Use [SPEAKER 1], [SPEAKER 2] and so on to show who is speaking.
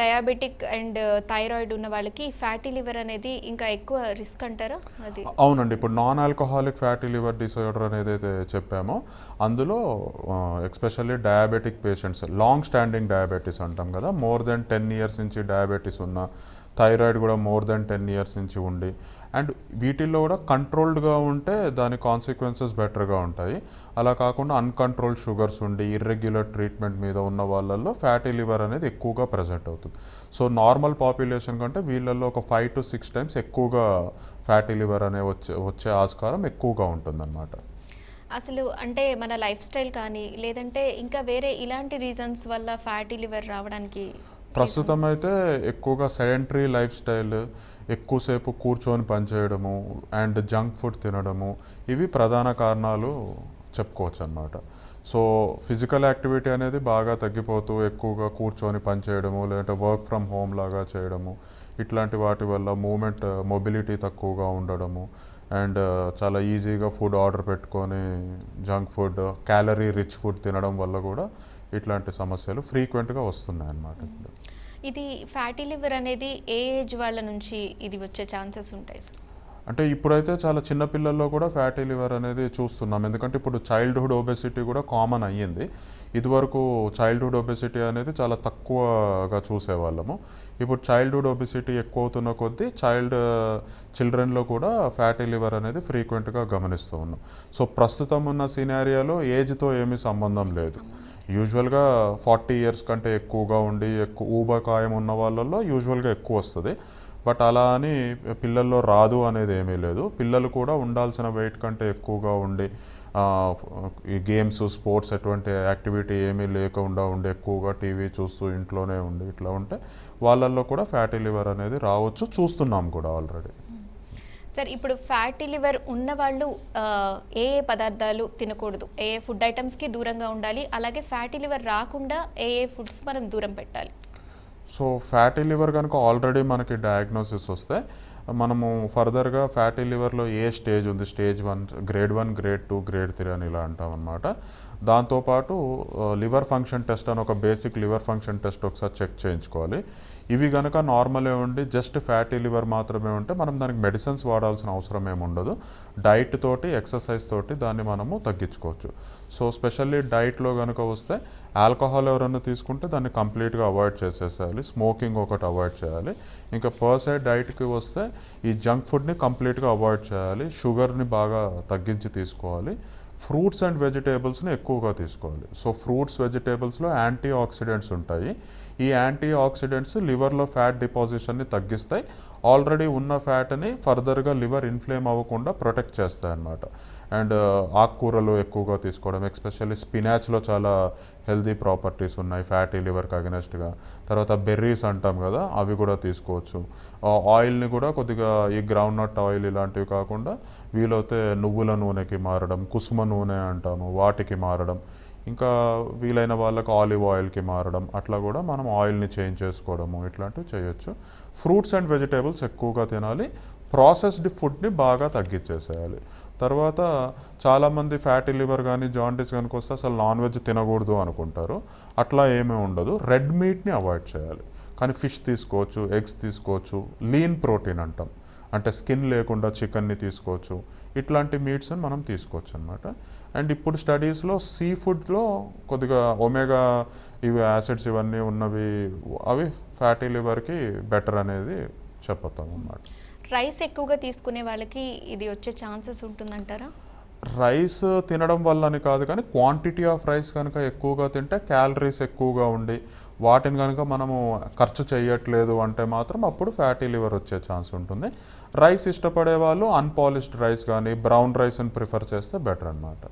[SPEAKER 1] Diabetic and thyroid ఉన్న వాళ్ళకి fatty liver అనేది ఇంకా ఎక్కువ రిస్క్ అంటారా? అది
[SPEAKER 2] అవునండి. ఇప్పుడు non alcoholic fatty liver disorder అనేది అయితే చెప్పామో అందులో especially diabetic patients, long standing diabetes అంటాం కదా, మోర్ దెన్ 10 ఇయర్స్ నుంచి డయాబెటీస్ ఉన్న, థైరాయిడ్ కూడా మోర్ దెన్ 10 ఇయర్స్ నుంచి ఉండి, అండ్ వీటిల్లో కూడా కంట్రోల్డ్గా ఉంటే దాని కాన్సిక్వెన్సెస్ బెటర్గా ఉంటాయి. అలా కాకుండా అన్కంట్రోల్డ్ షుగర్స్ ఉండి ఇర్రెగ్యులర్ ట్రీట్మెంట్ మీద ఉన్న వాళ్ళల్లో ఫ్యాటీ లివర్ అనేది ఎక్కువగా ప్రజెంట్ అవుతుంది. సో నార్మల్ పాపులేషన్ కంటే వీళ్ళల్లో ఒక 5 to 6 times ఎక్కువగా ఫ్యాటీ లివర్ అనే వచ్చే ఆస్కారం ఎక్కువగా ఉంటుందన్నమాట.
[SPEAKER 1] అసలు అంటే మన లైఫ్ స్టైల్ కానీ లేదంటే ఇంకా వేరే ఇలాంటి రీజన్స్ వల్ల ఫ్యాటీ లివర్ రావడానికి
[SPEAKER 2] ప్రస్తుతం అయితే ఎక్కువగా సెడెంటరీ లైఫ్ స్టైల్, ఎక్కువసేపు కూర్చొని పనిచేయడము అండ్ జంక్ ఫుడ్ తినడము, ఇవి ప్రధాన కారణాలు చెప్పుకోవచ్చు అన్నమాట. సో ఫిజికల్ యాక్టివిటీ అనేది బాగా తగ్గిపోతూ ఎక్కువగా కూర్చొని పనిచేయడము, లేదంటే వర్క్ ఫ్రమ్ హోమ్ లాగా చేయడము, ఇట్లాంటి వాటి వల్ల మొబిలిటీ తక్కువగా ఉండడము, అండ్ చాలా ఈజీగా ఫుడ్ ఆర్డర్ పెట్టుకొని junk food, calorie rich food తినడం వల్ల కూడా ఇట్లాంటి సమస్యలు ఫ్రీక్వెంట్గా వస్తున్నాయి అన్నమాట.
[SPEAKER 1] ఇది ఫ్యాటీ లివర్ అనేది ఏ ఏజ్ వాళ్ళ నుంచి ఇది వచ్చే ఛాన్సెస్ ఉంటాయి సార్?
[SPEAKER 2] అంటే ఇప్పుడైతే చాలా చిన్న పిల్లల్లో కూడా ఫ్యాటీ లివర్ అనేది చూస్తున్నాం. ఎందుకంటే ఇప్పుడు చైల్డ్హుడ్ ఒబెసిటీ కూడా కామన్ అయ్యింది. ఇదివరకు చైల్డ్హుడ్ ఒబెసిటీ అనేది చాలా తక్కువగా చూసేవాళ్ళము. ఇప్పుడు చైల్డ్హుడ్ ఒబెసిటీ ఎక్కువ అవుతున్న కొద్దీ చిల్డ్రన్లో కూడా ఫ్యాటీ లివర్ అనేది ఫ్రీక్వెంట్గా గమనిస్తూ ఉన్నాం. సో ప్రస్తుతం ఉన్న సినారియాలో ఏజ్తో ఏమీ సంబంధం లేదు. యూజువల్గా 40 years కంటే ఎక్కువగా ఉండి ఊబకాయం ఉన్న వాళ్ళల్లో యూజువల్గా ఎక్కువ వస్తుంది. బట్ అలా అని పిల్లల్లో రాదు అనేది ఏమీ లేదు. పిల్లలు కూడా ఉండాల్సిన వెయిట్ కంటే ఎక్కువగా ఉండి ఈ గేమ్స్, స్పోర్ట్స్ ఎటువంటి యాక్టివిటీ ఏమీ లేకుండా ఉండి ఎక్కువగా టీవీ చూస్తూ ఇంట్లోనే ఉండి ఇట్లా ఉంటే వాళ్ళల్లో కూడా ఫ్యాటీ లివర్ అనేది రావచ్చు, చూస్తున్నాం కూడా ఆల్రెడీ.
[SPEAKER 1] సార్ ఇప్పుడు ఫ్యాటీ లివర్ ఉన్నవాళ్ళు ఏ ఏ పదార్థాలు తినకూడదు, ఏ ఏ ఫుడ్ ఐటమ్స్కి దూరంగా ఉండాలి, అలాగే ఫ్యాటీ లివర్ రాకుండా ఏ ఏ ఫుడ్స్ మనం దూరం పెట్టాలి?
[SPEAKER 2] సో ఫ్యాటీ లివర్ కనుక ఆల్రెడీ మనకి డయాగ్నోసిస్ వస్తే మనము ఫర్దర్గా ఫ్యాటీ లివర్లో ఏ స్టేజ్ ఉంది, స్టేజ్ 1, గ్రేడ్ 1, గ్రేడ్ 2, గ్రేడ్ 3 అని ఇలా అంటాం అనమాట. దాంతోపాటు లివర్ ఫంక్షన్ టెస్ట్ అని ఒక బేసిక్ లివర్ ఫంక్షన్ టెస్ట్ ఒకసారి చెక్ చేయించుకోవాలి. ఇవి కనుక నార్మలే ఉండి జస్ట్ ఫ్యాటీ లివర్ మాత్రమే ఉంటే మనం దానికి మెడిసిన్స్ వాడాల్సిన అవసరం ఏమి ఉండదు. డైట్ తోటి, ఎక్సర్సైజ్ తోటి దాన్ని మనము తగ్గించుకోవచ్చు. సో స్పెషల్లీ డైట్లో కనుక వస్తే ఆల్కహాల్ ఎవరైనా తీసుకుంటే దాన్ని కంప్లీట్గా అవాయిడ్ చేసేసేయాలి. స్మోకింగ్ ఒకటి అవాయిడ్ చేయాలి. ఇంకా పర్ సైడ్ డైట్కి వస్తే ఈ జంక్ ఫుడ్ని కంప్లీట్గా అవాయిడ్ చేయాలి. షుగర్ని బాగా తగ్గించి తీసుకోవాలి. ఫ్రూట్స్ అండ్ వెజిటేబుల్స్ని ఎక్కువగా తీసుకోవాలి. సో ఫ్రూట్స్, వెజిటేబుల్స్లో యాంటీ ఆక్సిడెంట్స్ ఉంటాయి. ఈ యాంటీ ఆక్సిడెంట్స్ లివర్లో ఫ్యాట్ డిపాజిషన్ని తగ్గిస్తాయి. ఆల్రెడీ ఉన్న ఫ్యాట్ని ఫర్దర్గా లివర్ ఇన్ఫ్లేమ్ అవ్వకుండా ప్రొటెక్ట్ చేస్తాయి అన్నమాట. అండ్ ఆకుకూరలు ఎక్కువగా తీసుకోవడం, ఎస్పెషల్లీ స్పినాచ్లో చాలా హెల్తీ ప్రాపర్టీస్ ఉన్నాయి ఫ్యాటీ లివర్కి అగెనెస్ట్గా. తర్వాత బెర్రీస్ అంటాం కదా, అవి కూడా తీసుకోవచ్చు. ఆయిల్ని కూడా కొద్దిగా ఈ గ్రౌండ్ నట్ ఆయిల్ ఇలాంటివి కాకుండా వీలైతే నువ్వుల నూనెకి మారడం, కుసుమ నూనె అంటాము వాటికి మారడం, ఇంకా వీలైన వాళ్ళకి ఆలివ్ ఆయిల్కి మారడం, అట్లా కూడా మనం ఆయిల్ని చేంజ్ చేసుకోవడము ఇట్లాంటివి చేయొచ్చు. ఫ్రూట్స్ అండ్ వెజిటేబుల్స్ ఎక్కువగా తినాలి. ప్రాసెస్డ్ ఫుడ్ని బాగా తగ్గించేసేయాలి. తర్వాత చాలామంది ఫ్యాటీ లివర్ కానీ జాండీస్ కనుక వస్తే అసలు నాన్ వెజ్ తినకూడదు అనుకుంటారు. అట్లా ఏమీ ఉండదు. రెడ్ మీట్ని అవాయిడ్ చేయాలి. కానీ ఫిష్ తీసుకోవచ్చు, ఎగ్స్ తీసుకోవచ్చు. లీన్ ప్రోటీన్ అంటాం, అంటే స్కిన్ లేకుండా చికెన్ని తీసుకోవచ్చు. ఇట్లాంటి మీట్స్ని మనం తీసుకోవచ్చు అనమాట. అండ్ ఇప్పుడు స్టడీస్లో సీ ఫుడ్లో కొద్దిగా ఒమేగా ఇవి యాసిడ్స్ ఇవన్నీ ఉన్నవి, అవి ఫ్యాటీ లివర్కి బెటర్ అనేది చెప్తాం అన్నమాట.
[SPEAKER 1] రైస్ ఎక్కువగా తీసుకునే వాళ్ళకి ఇది వచ్చే ఛాన్సెస్ ఉంటుందంటారా?
[SPEAKER 2] రైస్ తినడం వల్ల అని కాదు, కానీ క్వాంటిటీ ఆఫ్ రైస్ కనుక ఎక్కువగా తింటే క్యాలరీస్ ఎక్కువగా ఉండి వాటిని కనుక మనము ఖర్చు చేయట్లేదు అంటే మాత్రం అప్పుడు ఫ్యాటీ లివర్ వచ్చే ఛాన్స్ ఉంటుంది. రైస్ ఇష్టపడే వాళ్ళు అన్పాలిష్డ్ రైస్ కానీ బ్రౌన్ రైస్ని ప్రిఫర్ చేస్తే బెటర్ అన్నమాట.